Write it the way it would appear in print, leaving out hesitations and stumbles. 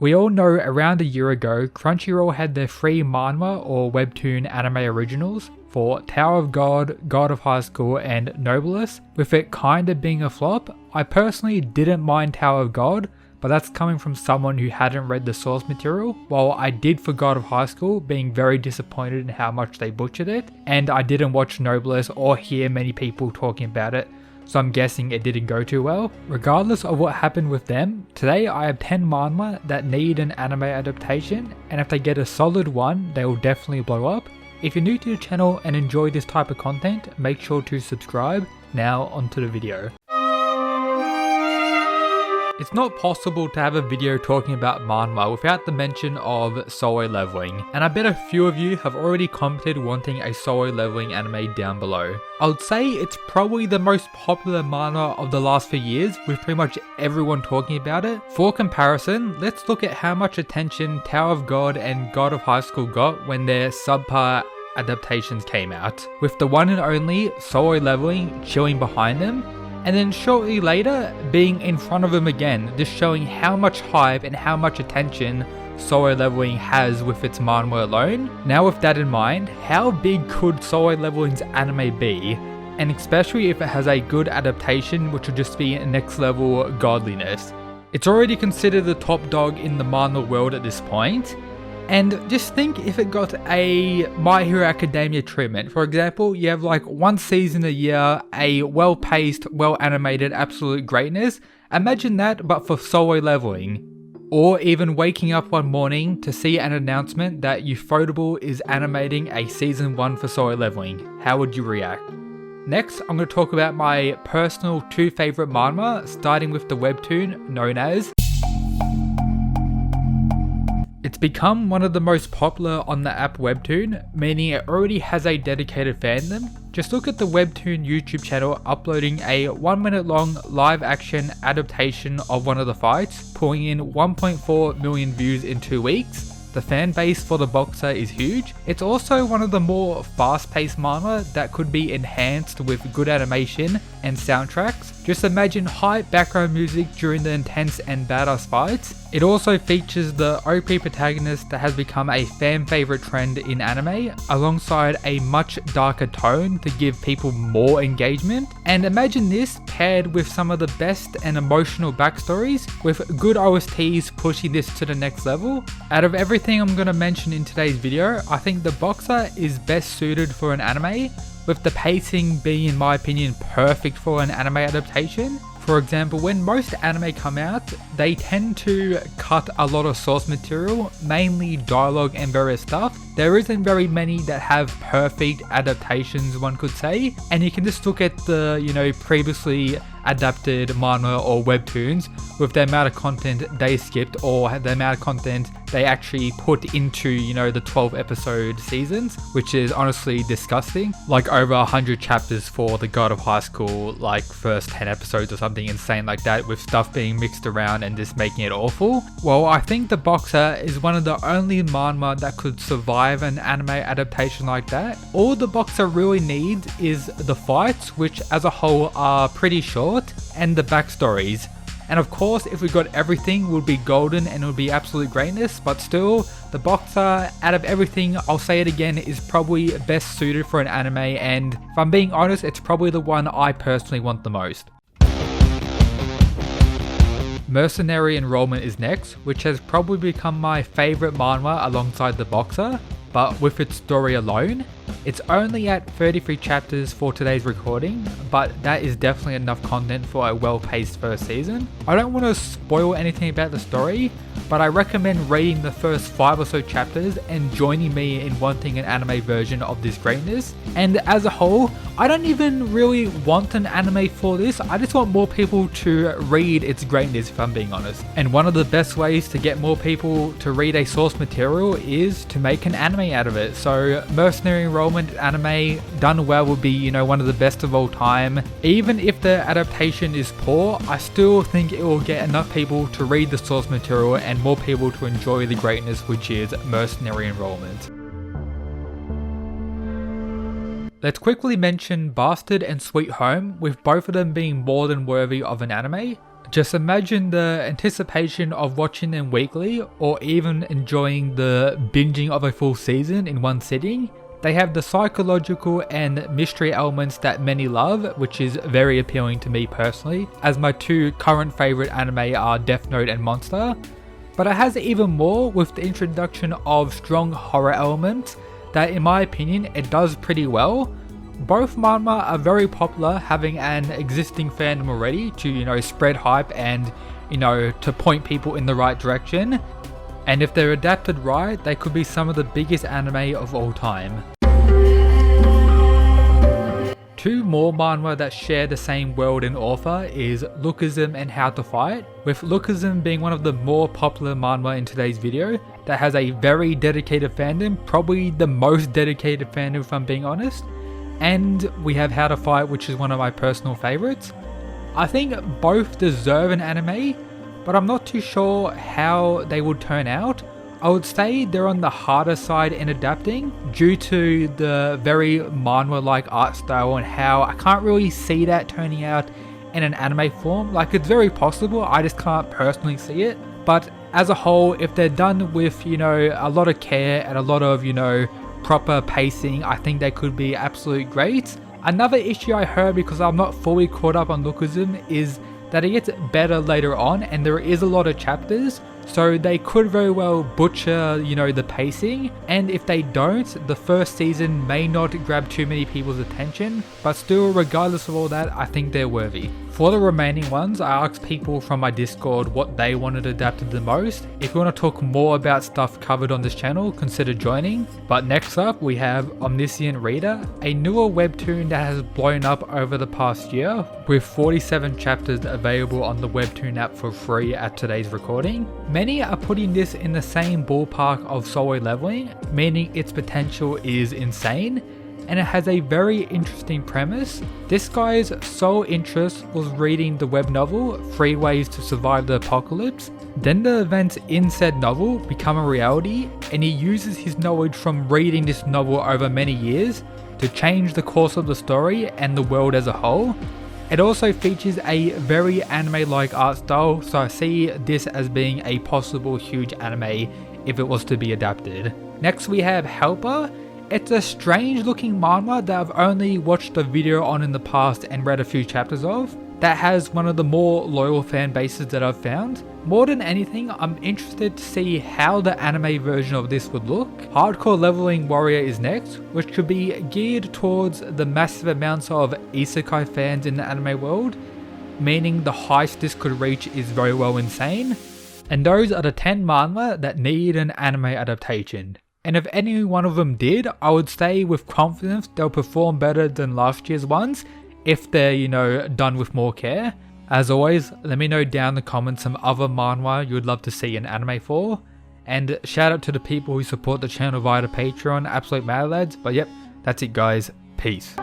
We all know around a year ago, Crunchyroll had their free manhwa or webtoon anime originals for Tower of God, God of High School and Noblest, with it kinda being a flop. I personally didn't mind Tower of God, but that's coming from someone who hadn't read the source material, while I did for God of High School, being very disappointed in how much they butchered it, and I didn't watch Noblest or hear many people talking about it, so I'm guessing it didn't go too well. Regardless of what happened with them, today I have 10 manhwa that need an anime adaptation, and if they get a solid one, they will definitely blow up. If you're new to the channel and enjoy this type of content, make sure to subscribe. Now onto the video. It's not possible to have a video talking about manhwa without the mention of solo leveling, and I bet a few of you have already commented wanting a solo leveling anime down below. I would say it's probably the most popular manhwa of the last few years, with pretty much everyone talking about it. For comparison, let's look at how much attention Tower of God and God of High School got when their subpar adaptations came out, with the one and only solo leveling chilling behind them, and then shortly later being in front of them again, just showing how much hype and how much attention solo leveling has with its manhwa alone. Now with that in mind, how big could solo leveling's anime be? And especially if it has a good adaptation, which would just be next level godliness. It's already considered the top dog in the manhwa world at this point. And just think if it got a My Hero Academia treatment. For example, you have like one season a year, a well-paced, well-animated absolute greatness. Imagine that, but for solo leveling. Or even waking up one morning to see an announcement that Ufotable is animating a season 1 for solo leveling. How would you react? Next, I'm going to talk about my personal 2 favorite manhwa, starting with the webtoon known as... It's become one of the most popular on the app webtoon, meaning it already has a dedicated fandom. Just look at the webtoon YouTube channel uploading a 1 minute long live action adaptation of one of the fights, pulling in 1.4 million views in 2 weeks. The fan base for the boxer is huge. It's also one of the more fast-paced manhwa that could be enhanced with good animation and soundtracks. Just imagine hype background music during the intense and badass fights. It also features the OP protagonist that has become a fan favorite trend in anime, alongside a much darker tone to give people more engagement. And imagine this paired with some of the best and emotional backstories, with good OSTs pushing this to the next level. Out of everything I'm going to mention in today's video, I think the boxer is best suited for an anime, with the pacing being, in my opinion, perfect for an anime adaptation. For example, when most anime come out, they tend to cut a lot of source material, mainly dialogue and various stuff. There isn't very many that have perfect adaptations, one could say, and you can just look at the, previously adapted manhwa or webtoons with the amount of content they skipped or the amount of content they actually put into, the 12 episode seasons, which is honestly disgusting. Like over 100 chapters for the God of High School, like first 10 episodes or something insane like that, with stuff being mixed around and just making it awful. Well, I think the boxer is one of the only manhwa that could survive an anime adaptation like that. All the boxer really needs is the fights, which as a whole are pretty short, and the backstories. And of course, if we got everything, it would be golden and it would be absolute greatness, but still, the boxer, out of everything, I'll say it again, is probably best suited for an anime, and if I'm being honest, it's probably the one I personally want the most. Mercenary Enrollment is next, which has probably become my favorite manhwa alongside the boxer, but with its story alone. It's only at 33 chapters for today's recording, but that is definitely enough content for a well-paced first season. I don't want to spoil anything about the story, but I recommend reading the first 5 or so chapters and joining me in wanting an anime version of this greatness. And as a whole, I don't even really want an anime for this, I just want more people to read its greatness, if I'm being honest. And one of the best ways to get more people to read a source material is to make an anime out of it. So Mercenary Enrollment anime done well would be, one of the best of all time. Even if the adaptation is poor, I still think it will get enough people to read the source material and more people to enjoy the greatness, which is Mercenary Enrollment. Let's quickly mention Bastard and Sweet Home, with both of them being more than worthy of an anime. Just imagine the anticipation of watching them weekly or even enjoying the binging of a full season in one sitting. They have the psychological and mystery elements that many love, which is very appealing to me personally, as my two current favourite anime are Death Note and Monster. But it has even more with the introduction of strong horror elements that, in my opinion, it does pretty well. Both manhwa are very popular, having an existing fandom already to, spread hype and, to point people in the right direction. And if they're adapted right, they could be some of the biggest anime of all time. Two more manhwa that share the same world and author is Lookism and How to Fight, with Lookism being one of the more popular manhwa in today's video that has a very dedicated fandom, probably the most dedicated fandom if I'm being honest. And we have How to Fight, which is one of my personal favourites. I think both deserve an anime, but I'm not too sure how they would turn out. I would say they're on the harder side in adapting due to the very manhwa-like art style and how I can't really see that turning out in an anime form. Like, it's very possible, I just can't personally see it. But as a whole, if they're done with, a lot of care and a lot of, proper pacing, I think they could be absolute great. Another issue I heard, because I'm not fully caught up on Lookism, is that it gets better later on and there is a lot of chapters, so they could very well butcher, the pacing, and if they don't, the first season may not grab too many people's attention, but still, regardless of all that, I think they're worthy. For the remaining ones, I asked people from my Discord what they wanted adapted the most. If you want to talk more about stuff covered on this channel, consider joining. But next up, we have Omniscient Reader, a newer webtoon that has blown up over the past year, with 47 chapters available on the webtoon app for free at today's recording. Many are putting this in the same ballpark of Solo Leveling, meaning its potential is insane. And it has a very interesting premise. This guy's sole interest was reading the web novel 3 Ways to Survive the Apocalypse. Then the events in said novel become a reality, and he uses his knowledge from reading this novel over many years to change the course of the story and the world as a whole. It also features a very anime-like art style, so I see this as being a possible huge anime if it was to be adapted. Next we have Helper. It's a strange looking manhwa that I've only watched a video on in the past and read a few chapters of, that has one of the more loyal fan bases that I've found. More than anything, I'm interested to see how the anime version of this would look. Hardcore Leveling Warrior is next, which could be geared towards the massive amounts of isekai fans in the anime world, meaning the heights this could reach is very well insane. And those are the 10 manhwa that need an anime adaptation. And if any one of them did, I would say with confidence they'll perform better than last year's ones if they're, done with more care. As always, let me know down in the comments some other manhwa you would love to see an anime for. And shout out to the people who support the channel via the Patreon, absolute mad lads. But yep, that's it guys, peace.